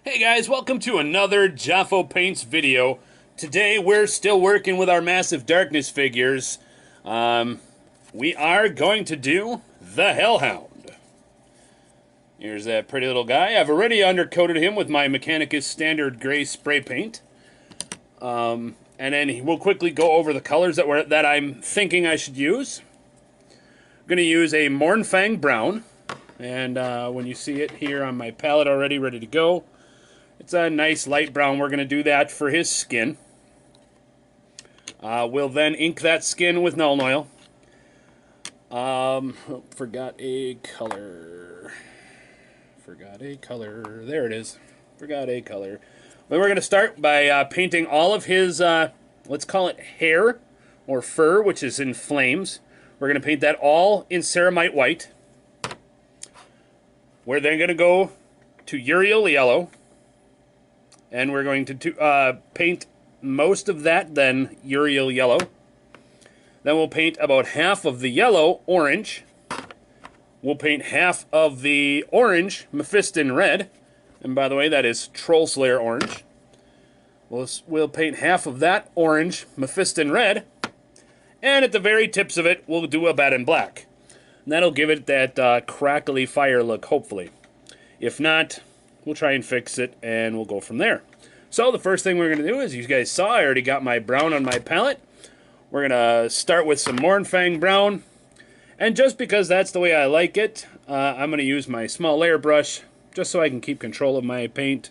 Hey guys, welcome to another Jafo Paints video. Today we're still working with our Massive Darkness figures. We are going to do the HellHound. Here's that pretty little guy. I've already undercoated him with my Mechanicus Standard Gray Spray Paint. And then we'll quickly go over the colors that I'm thinking I should use. I'm going to use a Mournfang Brown. And when you see it here on my palette already ready to go, it's a nice light brown. We're going to do that for his skin. We'll then ink that skin with Null Oil. Forgot a color. There it is. Forgot a color. Then we're going to start by painting all of his, let's call it hair or fur, which is in flames. We're going to paint that all in ceramite white. We're then going to go to Uriel yellow. And we're going to paint most of that then Uriel yellow. Then we'll paint about half of the yellow orange. We'll paint half of the orange Mephiston red. And by the way, that is Troll Slayer orange. We'll paint half of that orange Mephiston red. And at the very tips of it, we'll do a Baden black. And that'll give it that crackly fire look, hopefully. If not, we'll try and fix it, and we'll go from there. So the first thing we're going to do, as you guys saw, I already got my brown on my palette. We're going to start with some Mournfang Brown. And just because that's the way I like it, I'm going to use my small layer brush, just so I can keep control of my paint.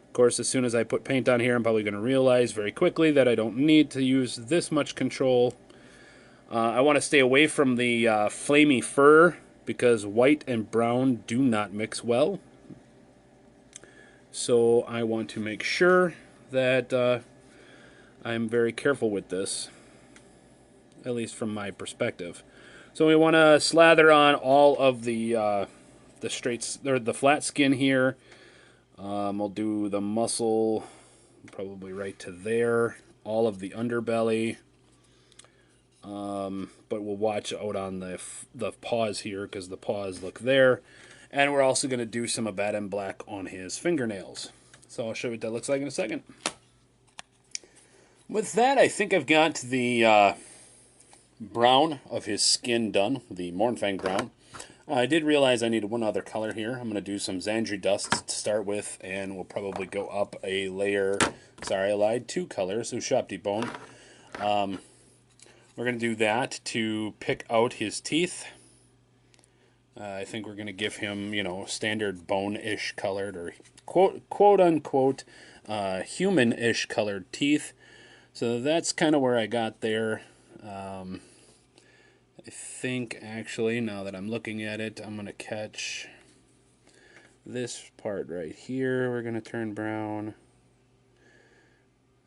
Of course, as soon as I put paint on here, I'm probably going to realize very quickly that I don't need to use this much control. I want to stay away from the flamey fur, because white and brown do not mix well. So I want to make sure that I'm very careful with this, at least from my perspective. So we want to slather on all of the straights, or the flat skin here. We'll do the muscle, probably right to there. All of the underbelly, but we'll watch out on the paws here, because the paws look there. And we're also going to do some Abaddon black on his fingernails. So I'll show you what that looks like in a second. With that, I think I've got the brown of his skin done, the Mournfang brown. I did realize I needed one other color here. I'm going to do some Zandri dust to start with, and we'll probably go up a layer. Sorry, I lied. 2 colors, Ushapti bone. We're going to do that to pick out his teeth. I think we're going to give him, standard bone-ish colored, or quote-unquote human-ish colored teeth. So that's kind of where I got there. I think, actually, now that I'm looking at it, I'm going to catch this part right here. We're going to turn brown.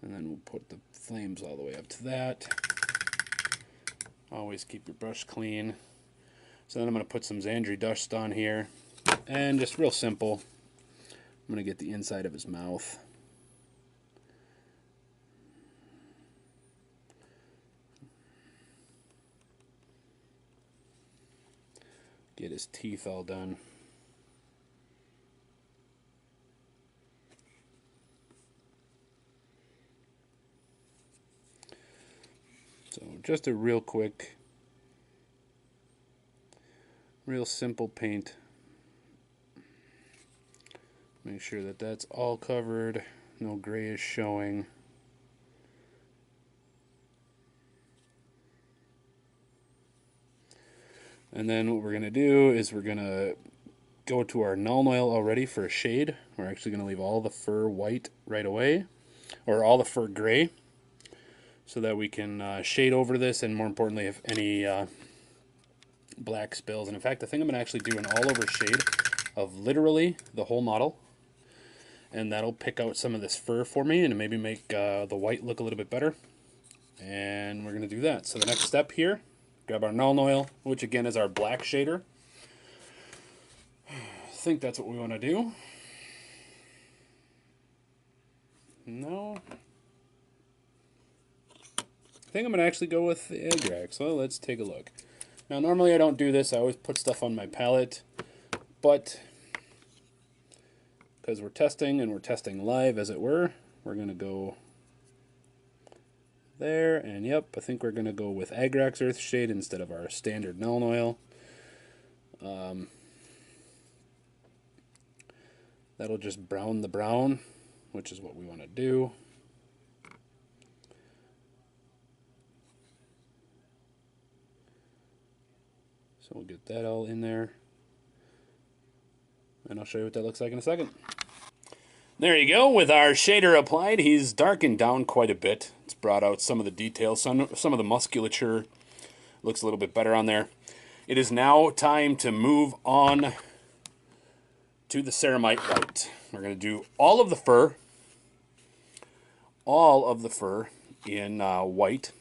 And then we'll put the flames all the way up to that. Always keep your brush clean. So then I'm going to put some Zandri dust on here, and just real simple, I'm going to get the inside of his mouth. Get his teeth all done. So just a real quick, real simple paint. Make sure that that's all covered, no gray is showing. And then what we're going to do is we're going to go to our Null Oil already for a shade. We're actually going to leave all the fur white right away, or all the fur gray, so that we can shade over this, and more importantly, if any black spills. And in fact, I think I'm going to actually do an all-over shade of literally the whole model, and that'll pick out some of this fur for me and maybe make the white look a little bit better. And we're going to do that. So the next step here, grab our Null Oil, which again is our black shader. I think that's what we want to do. No. I think I'm going to actually go with the Agrax. So let's take a look. Now, normally I don't do this. I always put stuff on my palette. But because we're testing and we're testing live, as it were, we're going to go there, and yep, I think we're going to go with Agrax Earthshade instead of our standard Null Oil. That'll just brown the brown, which is what we want to do. So we'll get that all in there, and I'll show you what that looks like in a second. There you go. With our shader applied, he's darkened down quite a bit. It's brought out some of the details. Some of the musculature looks a little bit better on there. It is now time to move on to the ceramite white. We're going to do all of the fur in white.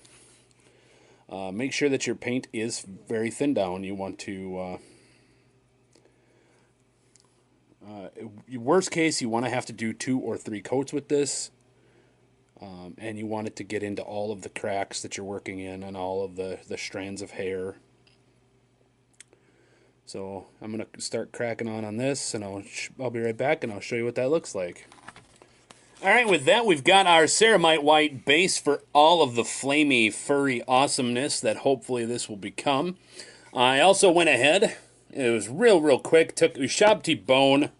Make sure that your paint is very thin down. You want to, worst case, you want to have to do 2 or 3 coats with this. And you want it to get into all of the cracks that you're working in and all of the strands of hair. So I'm going to start cracking on this, and I'll be right back, and I'll show you what that looks like. Alright, with that, we've got our ceramite white base for all of the flamey, furry awesomeness that hopefully this will become. I also went ahead, it was real quick, took Ushabti bone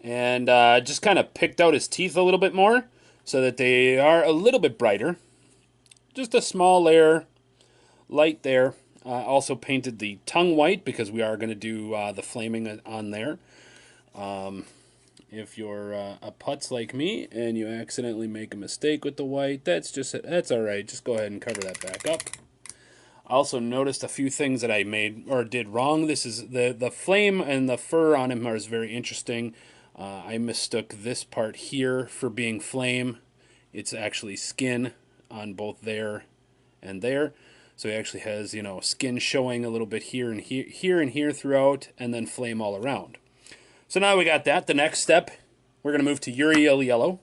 and just kind of picked out his teeth a little bit more so that they are a little bit brighter. Just a small layer, light there. Also painted the tongue white because we are going to do the flaming on there. If you're a putz like me and you accidentally make a mistake with the white, that's all right. Just go ahead and cover that back up. I also noticed a few things that I made or did wrong. This is the flame and the fur on him is very interesting. I mistook this part here for being flame. It's actually skin on both there and there. So he actually has, skin showing a little bit here and here throughout, and then flame all around. So now we got that. The next step, we're going to move to Uriel yellow,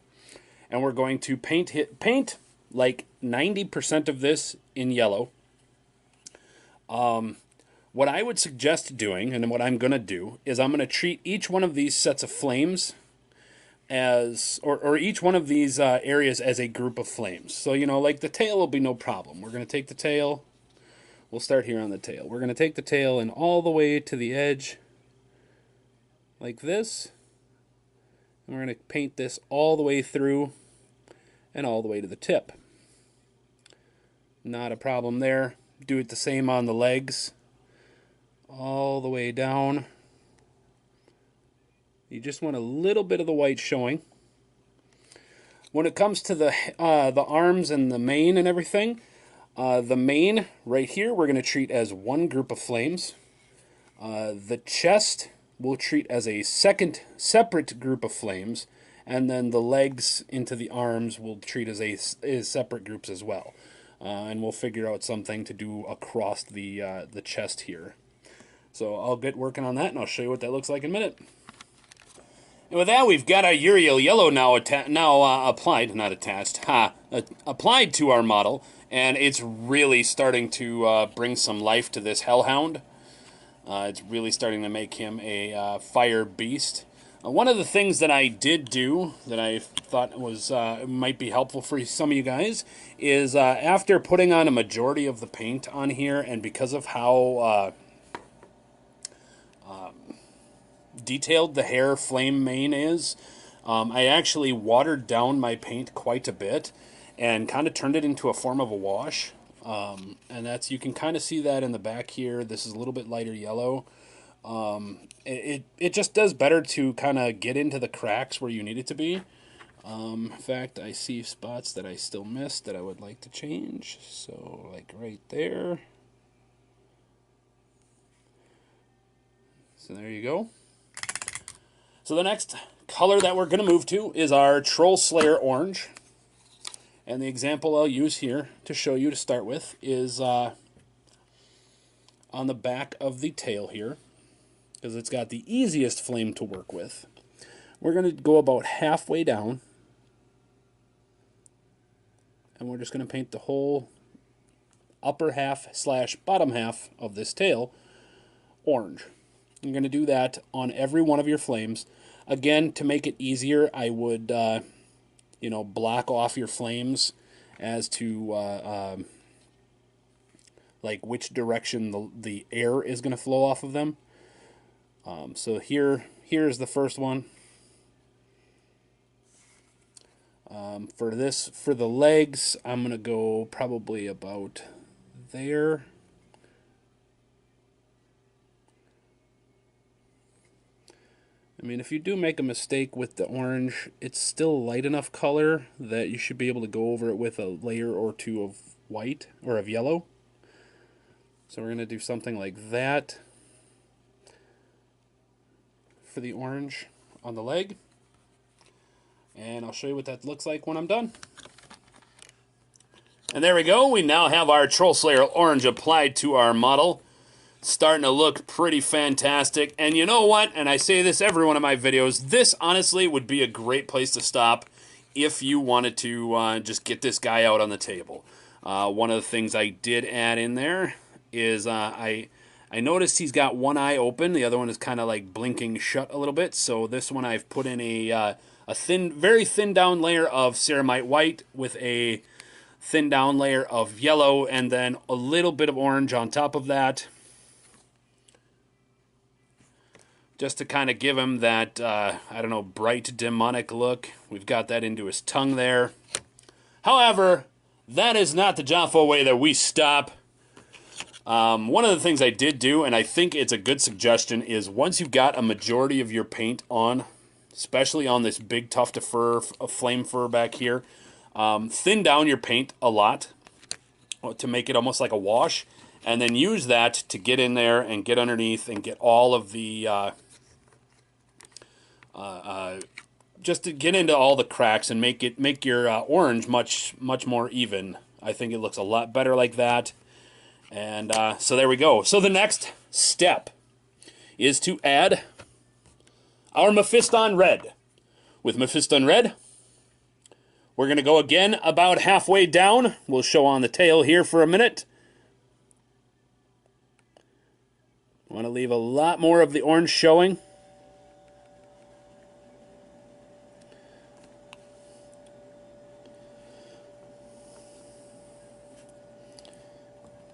and we're going to paint like 90% of this in yellow. What I would suggest doing, and what I'm going to do, is I'm going to treat each one of these sets of flames as, or each one of these areas as a group of flames. So, like the tail will be no problem. We're going to take the tail. We'll start here on the tail. We're going to take the tail and all the way to the edge like this. And we're going to paint this all the way through and all the way to the tip. Not a problem there. Do it the same on the legs. All the way down. You just want a little bit of the white showing. When it comes to the arms and the mane and everything, the mane right here we're going to treat as one group of flames. The chest we'll treat as a second separate group of flames, and then the legs into the arms we'll treat as separate groups as well. And we'll figure out something to do across the chest here. So I'll get working on that, and I'll show you what that looks like in a minute. And with that, we've got our Uriel yellow now applied, not attached, applied to our model, and it's really starting to bring some life to this HellHound. It's really starting to make him a fire beast. One of the things that I did do that I thought was might be helpful for some of you guys is after putting on a majority of the paint on here, and because of how detailed the hair flame mane is, I actually watered down my paint quite a bit and kind of turned it into a form of a wash. And that's, you can kind of see that in the back here. This is a little bit lighter yellow. It just does better to kind of get into the cracks where you need it to be. In fact, I see spots that I still missed that I would like to change. So like right there. So there you go. So the next color that we're going to move to is our Troll Slayer Orange. And the example I'll use here to show you to start with is on the back of the tail here, because it's got the easiest flame to work with. We're going to go about halfway down, and we're just going to paint the whole upper half / bottom half of this tail orange. You're going to do that on every one of your flames. Again, to make it easier, I would, you know, block off your flames as to like which direction the air is going to flow off of them. So here's the first one. For the legs, I'm going to go probably about there. I mean, if you do make a mistake with the orange, it's still light enough color that you should be able to go over it with a layer or two of white or of yellow. So we're going to do something like that for the orange on the leg. And I'll show you what that looks like when I'm done. And there we go. We now have our Troll Slayer orange applied to our model. Starting to look pretty fantastic. And you know what? And I say this every one of my videos. This honestly would be a great place to stop if you wanted to just get this guy out on the table. One of the things I did add in there is I noticed he's got one eye open. The other one is kind of like blinking shut a little bit. So this one I've put in a thin, very thin down layer of ceramite white with a thin down layer of yellow and then a little bit of orange on top of that. Just to kind of give him that, I don't know, bright demonic look. We've got that into his tongue there. However, that is not the Jafo way that we stop. One of the things I did do, and I think it's a good suggestion, is once you've got a majority of your paint on, especially on this big tuft of fur, of flame fur back here, thin down your paint a lot to make it almost like a wash, and then use that to get in there and get underneath and get all of the, just to get into all the cracks and make your orange much more even. I think it looks a lot better like that. And so there we go. So the next step is to add our Mephiston Red. With Mephiston Red, we're going to go again about halfway down. We'll show on the tail here for a minute. I want to leave a lot more of the orange showing.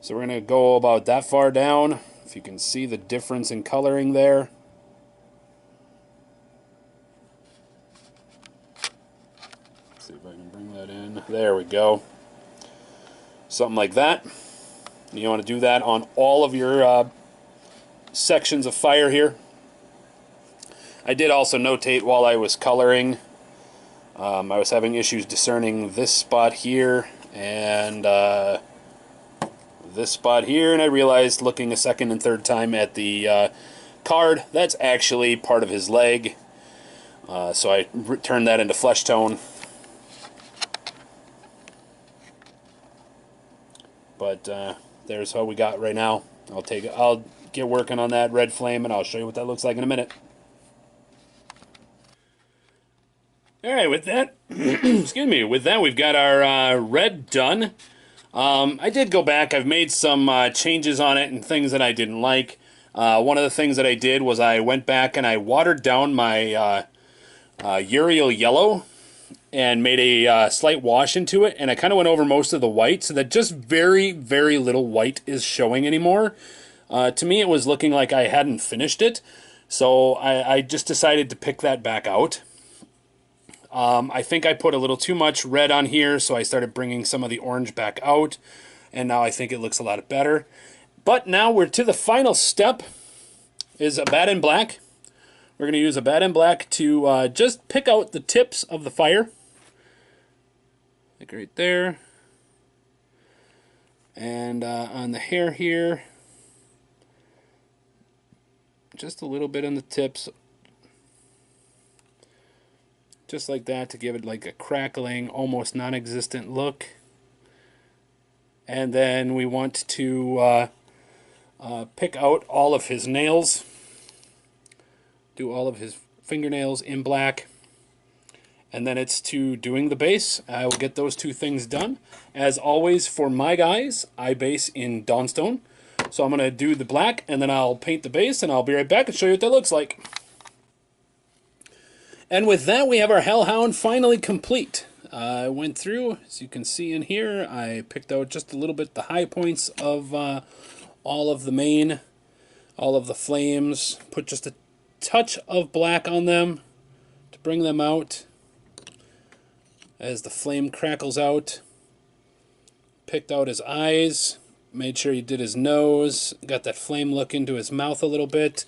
So we're going to go about that far down. If you can see the difference in coloring there. Let's see if I can bring that in. There we go. Something like that. You want to do that on all of your sections of fire here. I did also notate while I was coloring, I was having issues discerning this spot here and this spot here, and I realized looking a second and third time at the card, that's actually part of his leg. So I turned that into flesh tone. But there's what we got right now. I'll get working on that red flame, and I'll show you what that looks like in a minute. All right, with that, excuse me, with that we've got our red done. I did go back. I've made some changes on it and things that I didn't like. One of the things that I did was I went back and I watered down my Uriel yellow and made a slight wash into it, and I kind of went over most of the white so that just very, very little white is showing anymore. To me, it was looking like I hadn't finished it, so I just decided to pick that back out. I think I put a little too much red on here, so I started bringing some of the orange back out, and now I think it looks a lot better. But now we're to the final step, is a Bat in Black. We're going to use a Bat in Black to just pick out the tips of the fire. Like right there. And on the hair here, just a little bit on the tips. Just like that, to give it like a crackling, almost non-existent look. And then we want to pick out all of his nails. Do all of his fingernails in black. And then it's to doing the base. I will get those two things done. As always, for my guys, I base in Dawnstone. So I'm going to do the black, and then I'll paint the base, and I'll be right back and show you what that looks like. And with that, we have our HellHound finally complete. I went through, as you can see in here, I picked out just a little bit the high points of all of the mane, all of the flames, put just a touch of black on them to bring them out as the flame crackles out. Picked out his eyes, made sure he did his nose, got that flame look into his mouth a little bit.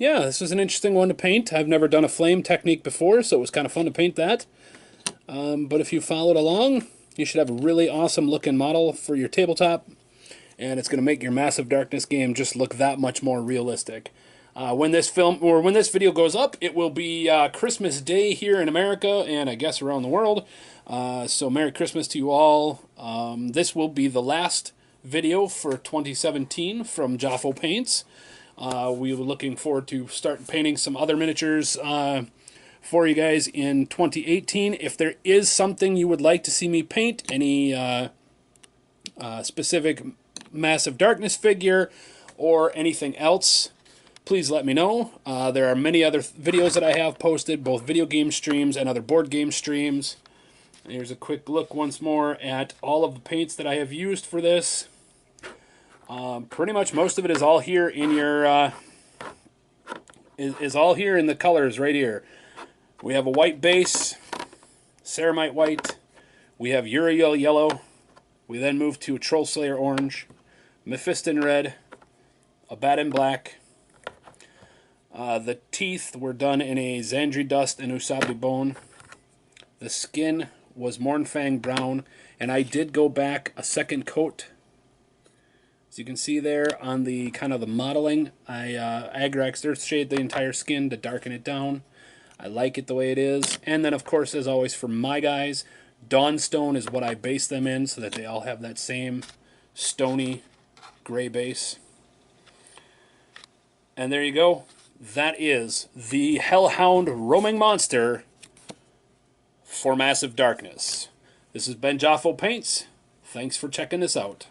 Yeah, this was an interesting one to paint. I've never done a flame technique before, so it was kind of fun to paint that. But if you followed along, you should have a really awesome looking model for your tabletop, and it's going to make your Massive Darkness game just look that much more realistic. When this video goes up, it will be Christmas Day here in America, and I guess around the world. So Merry Christmas to you all. This will be the last video for 2017 from Jafo Paints. We were looking forward to start painting some other miniatures for you guys in 2018. If there is something you would like to see me paint, any specific Massive Darkness figure or anything else, please let me know. There are many other videos that I have posted, both video game streams and other board game streams. Here's a quick look once more at all of the paints that I have used for this. Pretty much most of it is all here in your is all here in the colors right here. We have a white base, ceramite white. We have Uriel yellow. We then move to a Troll Slayer orange, Mephiston red, Abaddon black. The teeth were done in a Xandri dust and Usabi bone. The skin was Mornfang brown, and I did go back a second coat. As you can see there on the kind of the modeling, I Agrax Earthshade the entire skin to darken it down. I like it the way it is. And then, of course, as always, for my guys, Dawnstone is what I base them in so that they all have that same stony gray base. And there you go. That is the HellHound Roaming Monster for Massive Darkness. This has been Jafo Paints. Thanks for checking this out.